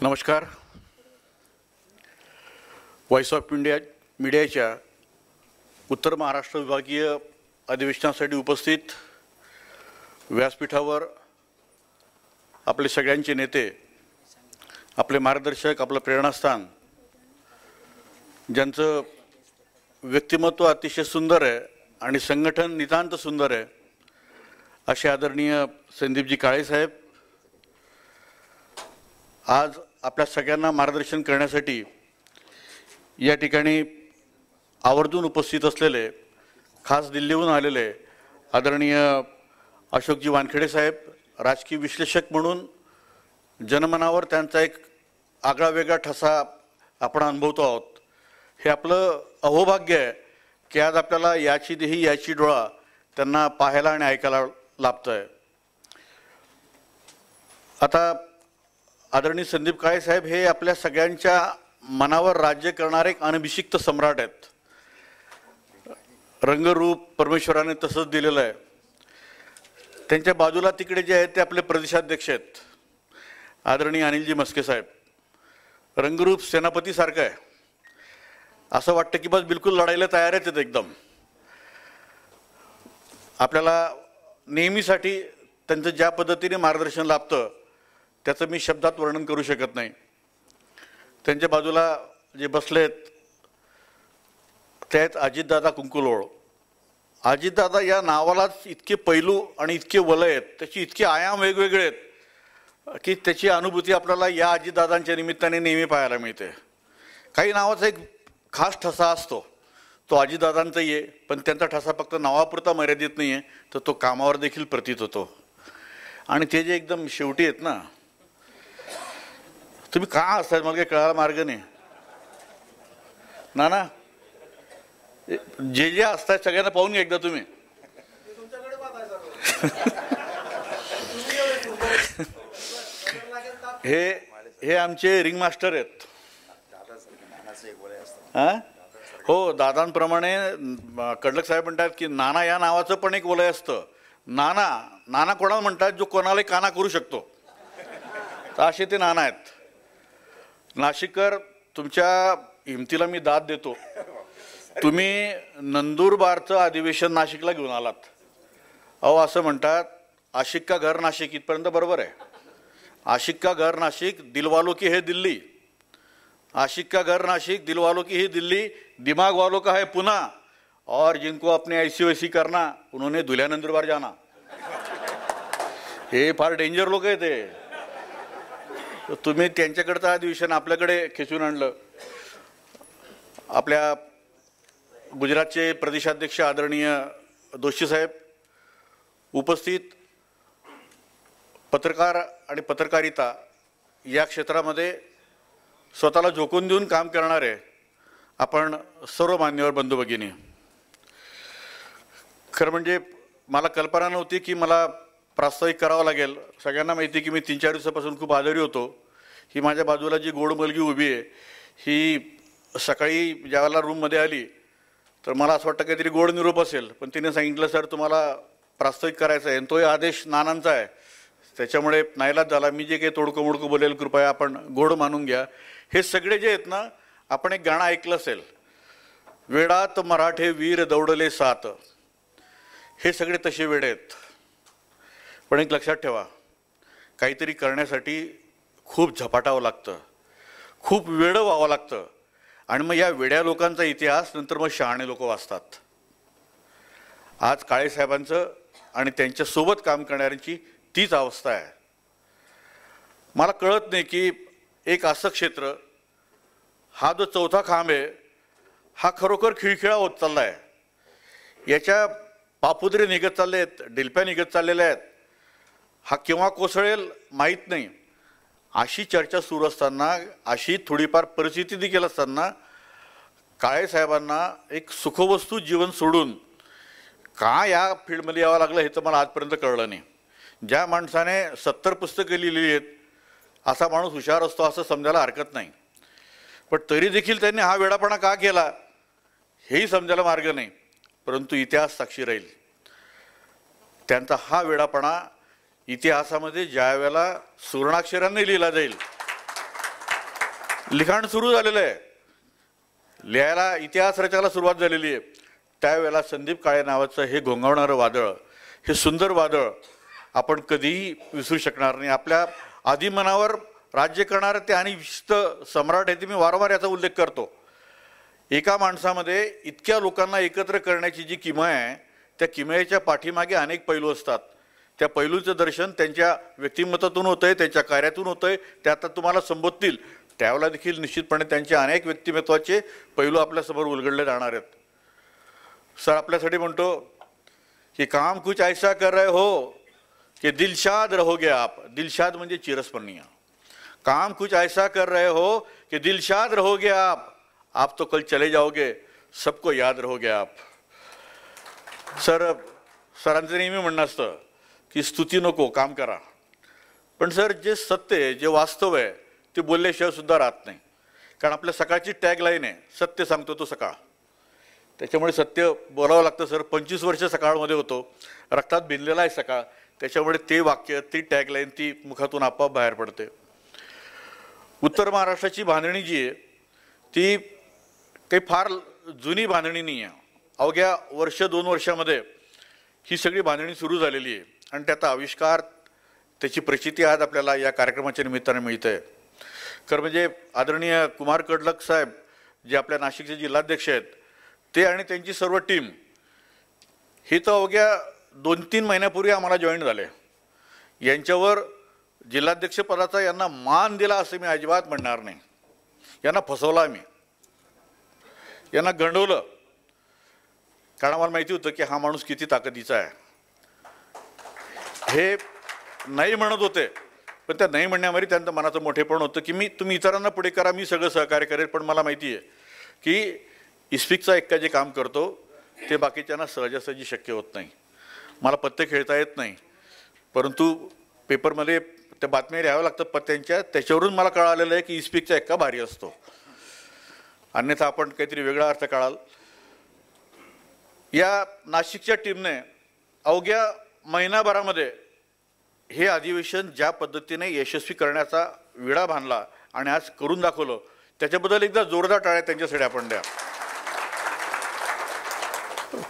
नमस्कार. Voice of India मीडियाच्या उत्तर महाराष्ट्र विभागीय अधिवेशनासाठी उपस्थित व्यासपीठावर आपले सगळ्यांचे नेते, आपले मार्गदर्शक, आपलं प्रेरणास्थान, ज्यांचं व्यक्तिमत्व अतिशय सुंदर आहे आणि संघटन नितांत सुंदर आहे, असे आदरणीय संदीपजी काळे साहेब आज आपल्या सगळ्यांना मार्गदर्शन करण्यासाठी या ठिकाणी आवर्जून उपस्थित असलेले, खास दिल्लीहून आलेले आदरणीय अशोकजी वानखेडे साहेब, राजकीय विश्लेषक म्हणून जनमनावर त्यांचा एक आगळा वेगळा ठसा आपण अनुभवतो आहोत. हे आपलं अहोभाग्य आहे की आज आपल्याला याची देही याची डोळा त्यांना पाहायला आणि ऐकायला लाभतं आहे. आता आदरणीय संदीप काळे साहेब हे आपल्या सगळ्यांच्या मनावर राज्य करणारे एक अनभिषिक्त सम्राट आहेत. रंगरूप परमेश्वराने तसंच दिलेलं आहे. त्यांच्या बाजूला तिकडे जे आहेत ते आपले प्रदेशाध्यक्ष आहेत, आदरणीय अनिलजी मस्के साहेब. रंगरूप सेनापतीसारखं आहे. असं वाटतं की बस बिलकुल लढायला तयार आहेत एकदम. आपल्याला नेहमीसाठी त्यांचं ज्या पद्धतीने मार्गदर्शन लाभतं त्याचं मी शब्दात वर्णन करू शकत नाही. त्यांच्या बाजूला जे बसलेत ते आहेत अजितदादा कुंकुलोळ. अजितदादा या नावालाच इतके पैलू आणि इतके वलय आहेत, त्याची इतके आयाम वेगवेगळे आहेत की त्याची अनुभूती आपल्याला या अजितदादांच्या निमित्ताने नेहमी पाहायला मिळते. काही नावाचा एक खास ठसा असतो, तो अजितदादांचाही आहे, पण त्यांचा ठसा फक्त नावापुरता मर्यादित नाही आहे, तर तो कामावर देखील प्रतीत होतो. आणि ते जे एकदम शेवटी आहेत ना, तुम्ही का असतात मला काही कळायला मार्ग नाही ना. जे जे असतात सगळ्यांना पाहून घ्या एकदा तुम्ही. हे आमचे रिंग मास्टर आहेत. हो, दादांप्रमाणे कडलक साहेब म्हणतात की नाना या नावाचं पण एक वलय असतं. नाना कोणाला म्हणतात जो कोणालाही काना करू शकतो, तर असे ते नाना आहेत. नाशिककर, तुमच्या हिमतीला मी दाद देतो. तुम्ही नंदुरबारचं अधिवेशन नाशिकला घेऊन आलात. अहो असं म्हणतात आशिक का घर नाशिक, इथपर्यंत बरोबर आहे. आशिक का घर नाशिक, दिलवालों की है दिल्ली. आशिक का घर नाशिक, दिलवालों की है दिल्ली, दिमाग वालों का है पुणे, और जिनको अपने ऐसी वैसी करना उन्होंने धुलिया नंदुरबार जाना. हे फार डेंजर लोक आहेत ते. तुम्ही त्यांच्याकडचं अधिवेशन आपल्याकडे खेचून आणलं. आपल्या गुजरातचे प्रदेशाध्यक्ष आदरणीय दोशी साहेब, उपस्थित पत्रकार आणि पत्रकारिता या क्षेत्रामध्ये स्वतःला झोकून देऊन काम करणारे आपण सर्व मान्यवर बंधू भगिनी. खरं म्हणजे मला कल्पना नव्हती की मला प्रास्ताविक करावं लागेल. सगळ्यांना माहिती की मी 3-4 दिवसापासून खूप आजारी होतो. ही माझ्या बाजूला जी गोड मुलगी उभी आहे, ही सकाळी ज्यावेळेला रूममध्ये आली तर मला असं वाटतं काहीतरी गोड निरोप असेल, पण तिने सांगितलं सर तुम्हाला प्रास्ताविक करायचं आहे, आणि तोही आदेश नानांचा आहे, त्याच्यामुळे नाईलाज झाला. मी जे काही तोडकं मोडकं बोलेल कृपया आपण गोड मानून घ्या. हे सगळे जे आहेत ना, आपण एक गाणं ऐकलं असेल, वेडात मराठे वीर दौडले सात. हे सगळे तसे वेडे आहेत. पण एक लक्षात ठेवा, काहीतरी करण्यासाठी खूप झपाटावं लागतं, खूप वेडं व्हावं लागतं, आणि मग या वेड्या लोकांचा इतिहास नंतर मग शहाणे लोक वाचतात. आज काळेसाहेबांचं आणि त्यांच्यासोबत काम करणाऱ्यांची तीच अवस्था आहे. मला कळत नाही की एक असं क्षेत्र, हा जो चौथा खांब आहे, हा खरोखर खिळखिळा होत चालला आहे. याच्या पापुद्रे निघत चालले आहेत, डिलप्या निघत चाललेल्या आहेत. हा केव्हा कोसळेल माहीत नाही. अशी चर्चा सुरू असताना, अशी थोडीफार परिस्थिती देखील असताना, काळेसाहेबांना एक सुखवस्तू जीवन सोडून का या फील्डमध्ये यावं लागलं हे तर मला आजपर्यंत कळलं नाही. ज्या माणसाने 70 पुस्तकं लिहिलेली आहेत असा माणूस हुशार असतो असं समजायला हरकत नाही. पण तरी देखील त्यांनी हा वेडापणा का केला हेही समजायला मार्ग नाही. परंतु इतिहास साक्षी राहील. त्यांचा हा वेडापणा इतिहासामध्ये ज्या वेळेला सुवर्णाक्षरांनी लिहिला जाईल लिखाण सुरू झालेलं आहे, लिहायला इतिहास रचायला सुरुवात झालेली आहे. त्यावेळेला संदीप काळे नावाचं हे घोंगावणारं वादळ, हे सुंदर वादळ आपण कधीही विसरू शकणार नाही. आपल्या आदिमनावर राज्य करणारे ते आणि विशिष्ट सम्राट आहे. ते मी वारंवार याचा उल्लेख करतो. एका माणसामध्ये इतक्या लोकांना एकत्र करण्याची जी किमया आहे, त्या किमयेच्या पाठीमागे अनेक पैलू असतात. त्या पैलूचं दर्शन त्यांच्या व्यक्तिमत्वातून होतंय, त्यांच्या कार्यातून होतंय. ते आता तुम्हाला संबोधतील त्यावेळेला देखील निश्चितपणे त्यांचे अनेक व्यक्तिमत्वाचे पैलू आपल्यासमोर उलगडले जाणार आहेत. सर आपल्यासाठी म्हणतो की काम कुछ ऐसा कर रहे हो कि दिलशाद रहोगे आप. दिलशाद म्हणजे चिरस्मरणीय. काम कुछ ऐसा कर रहे हो कि दिलशाद रहोगे आप तो कल चले जाओगे, सबको याद रहोगे आप. सरांचं नेहमी म्हणणं असतं की स्तुती नको, काम करा. पण सर जे सत्य आहे, जे वास्तव आहे, ते बोलल्याशिवाय सुद्धा राहत नाही. कारण आपल्या सकाळची टॅगलाईन आहे, सत्य सांगतो तो सकाळ. त्याच्यामुळे सत्य बोलावं लागतं सर. 25 वर्ष सकाळमध्ये होतो, रक्तात भिनलेला आहे सकाळ. त्याच्यामुळे ते वाक्य, ती टॅगलाईन, ती मुखातून आपोआप बाहेर पडते. उत्तर महाराष्ट्राची बांधणी जी आहे ती काही फार जुनी बांधणी नाही आहे. अवघ्या वर्ष 2 वर्षामध्ये ही सगळी बांधणी सुरू झालेली आहे आणि त्याचा आविष्कार, त्याची प्रचिती आज आपल्याला या कार्यक्रमाच्या निमित्ताने मिळते आहे. खरं म्हणजे आदरणीय कुमार कडलक साहेब जे आपल्या नाशिकचे जिल्हाध्यक्ष आहेत, ते आणि त्यांची सर्व टीम ही तर अवघ्या 2-3 महिन्यापूर्वी आम्हाला जॉईन झाले. यांच्यावर जिल्हाध्यक्षपदाचा यांना मान दिला असं मी अजिबात म्हणणार नाही. यांना फसवला आम्ही, यांना गंडवलं. कारण आम्हाला माहिती होतं की हा माणूस किती ताकदीचा आहे. हे नाही म्हणत होते, पण त्या नाही म्हणण्यामध्ये त्यांचं मनाचं मोठेपण होतं की तुम्ही इतरांना पुढे करा, मी सगळं सहकार्य करेल. पण मला माहिती आहे की इस्पिकचा एक्का जे काम करतो ते बाकीच्यांना सहजासहजी शक्य होत नाही. मला पत्ते खेळता येत नाही, परंतु पेपरमध्ये त्या बातम्या लिहाव्या लागतात पत्त्यांच्या. त्याच्यावरून मला कळालेलं आहे की इस्पिकचा एक्का भारी असतो, अन्यथा आपण काहीतरी वेगळा अर्थ काढाल. या नाशिकच्या टीमने अवघ्या महिनाभरामध्ये हे अधिवेशन ज्या पद्धतीने यशस्वी करण्याचा विडा बांधला आणि आज करून दाखवलं, त्याच्याबद्दल एकदा जोरदार टाळ्या त्यांच्यासाठी आपण द्या.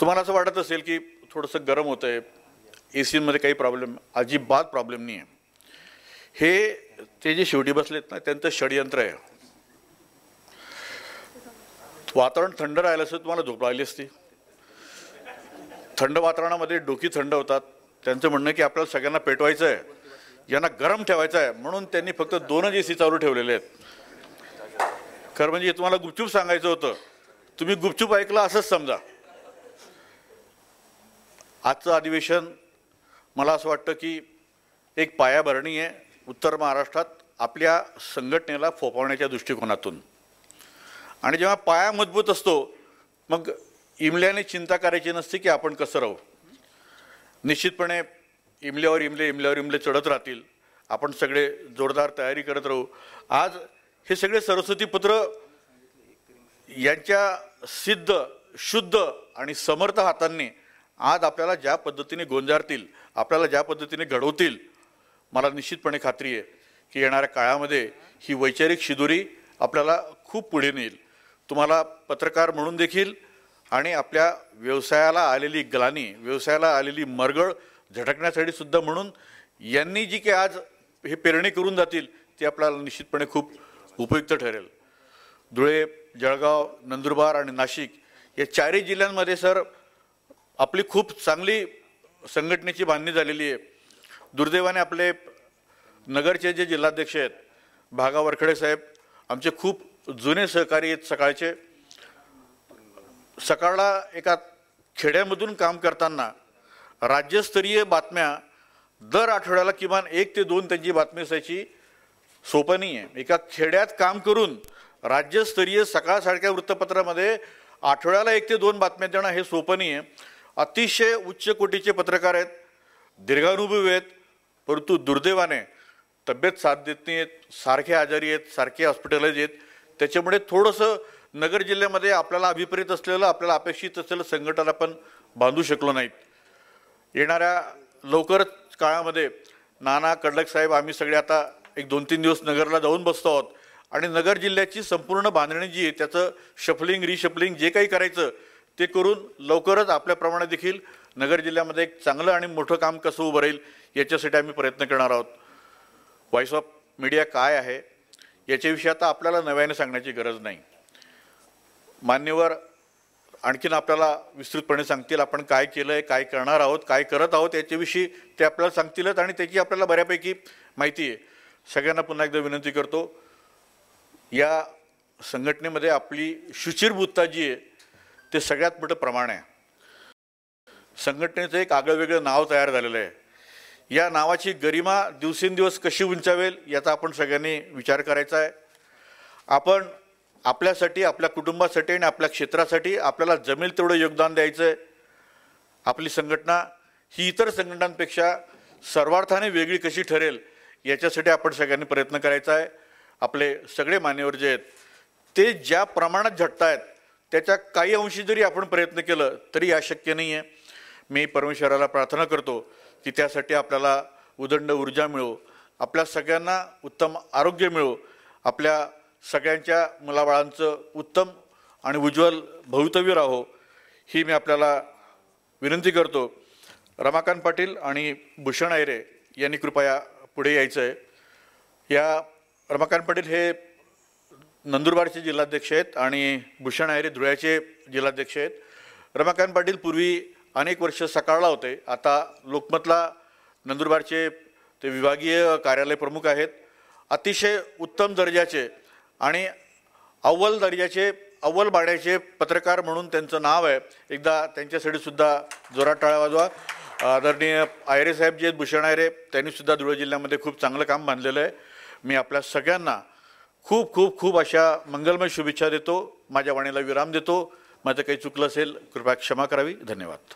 तुम्हाला असं वाटत असेल की थोडंसं गरम होतं आहे, एसीमध्ये काही प्रॉब्लेम, अजिबात प्रॉब्लेम नाही आहे. हे ते जे शेवटी बसलेत ना, त्यांचं षडयंत्र आहे. वातावरण थंड राहिलं असं तुम्हाला झोप राहिली असती. थंड वातावरणामध्ये डोकी थंड होतात. त्यांचं म्हणणं की आपल्याला सगळ्यांना पेटवायचं आहे, यांना गरम ठेवायचं आहे, म्हणून त्यांनी फक्त 2च AC चालू ठेवलेले आहेत. खरं म्हणजे तुम्हाला गुपचूप सांगायचं होतं, तुम्ही गुपचूप ऐकलं असंच समजा. आजचं अधिवेशन मला असं वाटतं की एक पायाभरणी आहे उत्तर महाराष्ट्रात आपल्या संघटनेला फोफावण्याच्या दृष्टिकोनातून. आणि जेव्हा पाया मजबूत असतो, मग इमल्याने चिंता करायची नसते की आपण कसं राहू. निश्चितपणे इमल्यावर इमले चढत राहतील. आपण सगळे जोरदार तयारी करत राहू. आज हे सगळे सरस्वती पुत्र यांच्या सिद्ध, शुद्ध आणि समर्थ हातांनी आज आपल्याला ज्या पद्धतीने गोंजारतील, आपल्याला ज्या पद्धतीने घडवतील, मला निश्चितपणे खात्री आहे की येणाऱ्या काळामध्ये ही वैचारिक शिदोरी आपल्याला खूप पुढे नेईल. तुम्हाला पत्रकार म्हणून देखील आणि आपल्या व्यवसायाला आलेली ग्लानी, व्यवसायाला आलेली मरगळ झटकण्यासाठी सुद्धा म्हणून यांनी जी काही आज हे पेरणी करून जातील ती आपल्याला निश्चितपणे खूप उपयुक्त ठरेल. धुळे, जळगाव, नंदुरबार आणि नाशिक या 4ही जिल्ह्यांमध्ये सर आपली खूप चांगली संघटनेची बांधणी झालेली आहे. दुर्दैवाने आपले नगरचे जे जिल्हाध्यक्ष आहेत भागा वरखडे साहेब आमचे खूप जुने सहकारी आहेत. सकाळला एका खेड्यामधून काम करताना राज्यस्तरीय बातम्या दर आठवड्याला किमान 1 ते 2 त्यांची बातमी असायची. सोपं नाही आहे. एका खेड्यात काम करून राज्यस्तरीय सकाळसारख्या वृत्तपत्रामध्ये आठवड्याला 1 ते 2 बातम्या देणं हे सोपं नाही आहे. अतिशय उच्च कोटीचे पत्रकार आहेत, दीर्घानुभवी आहेत, परंतु दुर्दैवाने तब्येत साथ देत नाही आहेत, सारखे आजारी आहेत, सारखे हॉस्पिटलाइज आहेत. त्याच्यामुळे थोडंसं नगर जिल्ह्यामध्ये आपल्याला अभिप्रेत असलेलं, आपल्याला अपेक्षित असलेलं संघटन आपण बांधू शकलो नाहीत. येणाऱ्या लवकरच काळामध्ये नाना कडलक साहेब आम्ही सगळे आता एक 2-3 दिवस नगरला जाऊन बसतो आहोत आणि नगर जिल्ह्याची संपूर्ण बांधणी जी आहे त्याचं शफलिंग रिशफलिंग जे काही करायचं ते करून लवकरच आपल्याप्रमाणे देखील नगर जिल्ह्यामध्ये एक चांगलं आणि मोठं काम कसं उभं राहील याच्यासाठी आम्ही प्रयत्न करणार आहोत. व्हॉइस ऑफ मीडिया काय आहे याच्याविषयी आता आपल्याला नव्याने सांगण्याची गरज नाही. मान्यवर आणखीन आपल्याला विस्तृतपणे सांगतील आपण काय केलं आहे, काय करणार आहोत, काय करत आहोत याच्याविषयी ते आपल्याला सांगतीलच आणि त्याची आपल्याला बऱ्यापैकी माहिती आहे. सगळ्यांना पुन्हा एकदा विनंती करतो, या संघटनेमध्ये आपली शुचिरभूतता जी आहे ते सगळ्यात मोठं प्रमाण आहे. संघटनेचं एक आगळं वेगळं नाव तयार झालेलं आहे. या नावाची गरिमा दिवसेंदिवस कशी उंचावेल याचा आपण सगळ्यांनी विचार करायचा आहे. आपण आपल्यासाठी, आपल्या कुटुंबासाठी आणि आपल्या क्षेत्रासाठी आपल्याला जमेल तेवढं योगदान द्यायचं आहे. आपली संघटना ही इतर संघटनांपेक्षा सर्वार्थाने वेगळी कशी ठरेल याच्यासाठी आपण सगळ्यांनी प्रयत्न करायचा आहे. आपले सगळे मान्यवर जे आहेत ते ज्या प्रमाणात झटत आहेत त्याच्या काही अंशी जरी आपण प्रयत्न केलं तरी अशक्य नाही आहे. मी परमेश्वराला प्रार्थना करतो की त्यासाठी आपल्याला उदंड ऊर्जा मिळो, आपल्या सगळ्यांना उत्तम आरोग्य मिळो, आपल्या सगळ्यांच्या मुलाबाळांचं उत्तम आणि उज्ज्वल भवितव्य राहो ही मी आपल्याला विनंती करतो. रमाकांत पाटील आणि भूषण आयरे यांनी कृपया पुढे यायचं आहे. या रमाकांत पाटील हे नंदुरबारचे जिल्हाध्यक्ष आहेत आणि भूषण आयरे धुळ्याचे जिल्हाध्यक्ष आहेत. रमाकांत पाटील पूर्वी अनेक वर्ष सकाळला होते, आता लोकमतला नंदुरबारचे ते विभागीय कार्यालय प्रमुख आहेत. अतिशय उत्तम दर्जाचे आणि अव्वल दर्जाचे अव्वल बाण्याचे पत्रकार म्हणून त्यांचं नाव आहे. एकदा त्यांच्यासाठी सुद्धा जोरात टाळ्या वाजवा. आदरणीय आयरे साहेब जे आहेत भूषण आयरे त्यांनीसुद्धा धुळे जिल्ह्यामध्ये खूप चांगलं काम बांधलेलं आहे. मी आपल्या सगळ्यांना खूप खूप खूप अशा मंगलमय शुभेच्छा देतो. माझ्या वाणीला विराम देतो. माझं काही चुकलं असेल कृपया क्षमा करावी. धन्यवाद.